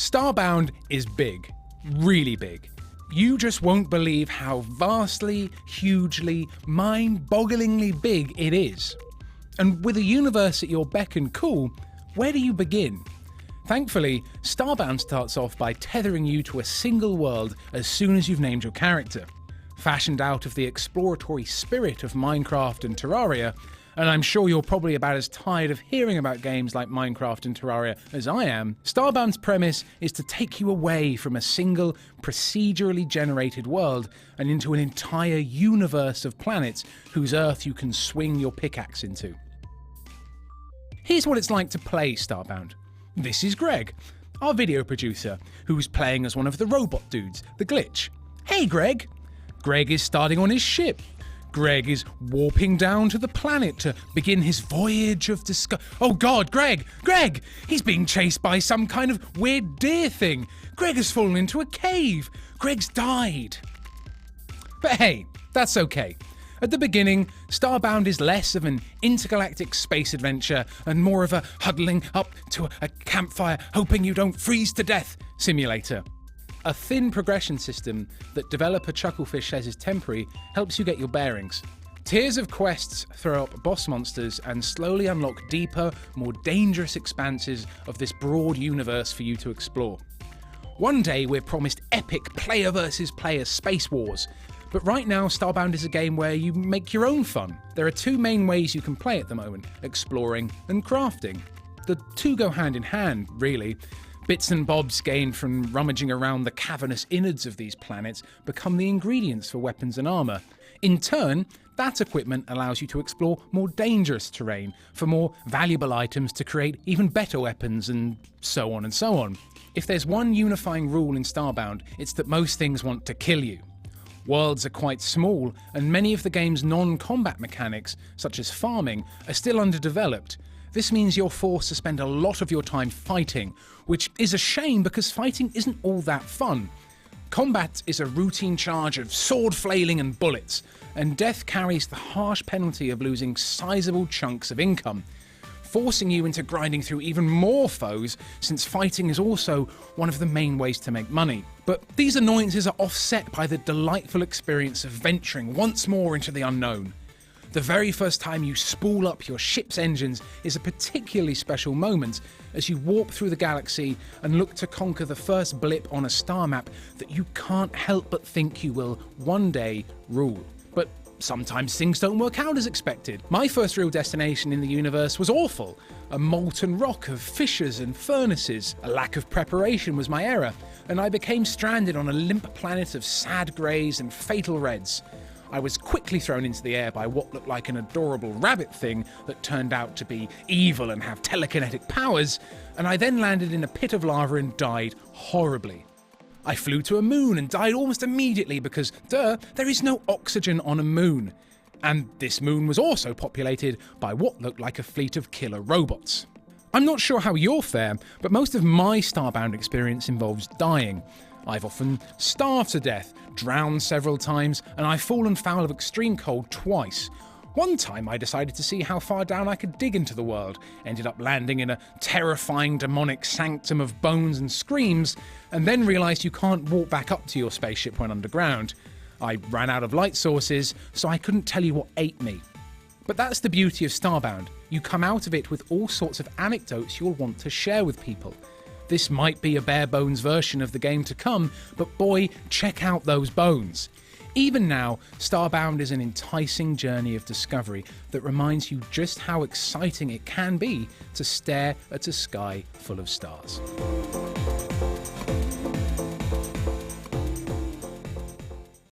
Starbound is big, really big. You just won't believe how vastly, hugely, mind-bogglingly big it is. And with a universe at your beck and call, where do you begin? Thankfully, Starbound starts off by tethering you to a single world as soon as you've named your character. Fashioned out of the exploratory spirit of Minecraft and Terraria, and I'm sure you're probably about as tired of hearing about games like Minecraft and Terraria as I am, Starbound's premise is to take you away from a single, procedurally generated world and into an entire universe of planets whose Earth you can swing your pickaxe into. Here's what it's like to play Starbound. This is Greg, our video producer, who's playing as one of the robot dudes, the Glitch. Hey Greg! Greg is starting on his ship. Greg is warping down to the planet to begin his voyage of discovery. Oh God, Greg! Greg! He's being chased by some kind of weird deer thing. Greg has fallen into a cave. Greg's died. But hey, that's okay. At the beginning, Starbound is less of an intergalactic space adventure and more of a huddling up to a campfire hoping you don't freeze to death simulator. A thin progression system that developer Chucklefish says is temporary helps you get your bearings. Tiers of quests throw up boss monsters and slowly unlock deeper, more dangerous expanses of this broad universe for you to explore. One day we're promised epic player versus player space wars, but right now Starbound is a game where you make your own fun. There are two main ways you can play at the moment, exploring and crafting. The two go hand in hand, really. Bits and bobs gained from rummaging around the cavernous innards of these planets become the ingredients for weapons and armour. In turn, that equipment allows you to explore more dangerous terrain for more valuable items to create even better weapons and so on and so on. If there's one unifying rule in Starbound, it's that most things want to kill you. Worlds are quite small, and many of the game's non-combat mechanics, such as farming, are still underdeveloped. This means you're forced to spend a lot of your time fighting, which is a shame because fighting isn't all that fun. Combat is a routine charge of sword flailing and bullets, and death carries the harsh penalty of losing sizable chunks of income, forcing you into grinding through even more foes since fighting is also one of the main ways to make money. But these annoyances are offset by the delightful experience of venturing once more into the unknown. The very first time you spool up your ship's engines is a particularly special moment as you warp through the galaxy and look to conquer the first blip on a star map that you can't help but think you will one day rule. But sometimes things don't work out as expected. My first real destination in the universe was awful. A molten rock of fissures and furnaces. A lack of preparation was my error, and I became stranded on a limp planet of sad greys and fatal reds. I was quickly thrown into the air by what looked like an adorable rabbit thing that turned out to be evil and have telekinetic powers, and I then landed in a pit of lava and died horribly. I flew to a moon and died almost immediately because, there is no oxygen on a moon. And this moon was also populated by what looked like a fleet of killer robots. I'm not sure how you'll fare, but most of my Starbound experience involves dying. I've often starved to death, drowned several times, and I've fallen foul of extreme cold twice. One time I decided to see how far down I could dig into the world, ended up landing in a terrifying demonic sanctum of bones and screams, and then realised you can't walk back up to your spaceship when underground. I ran out of light sources, so I couldn't tell you what ate me. But that's the beauty of Starbound. You come out of it with all sorts of anecdotes you'll want to share with people. This might be a bare-bones version of the game to come, but boy, check out those bones. Even now, Starbound is an enticing journey of discovery that reminds you just how exciting it can be to stare at a sky full of stars.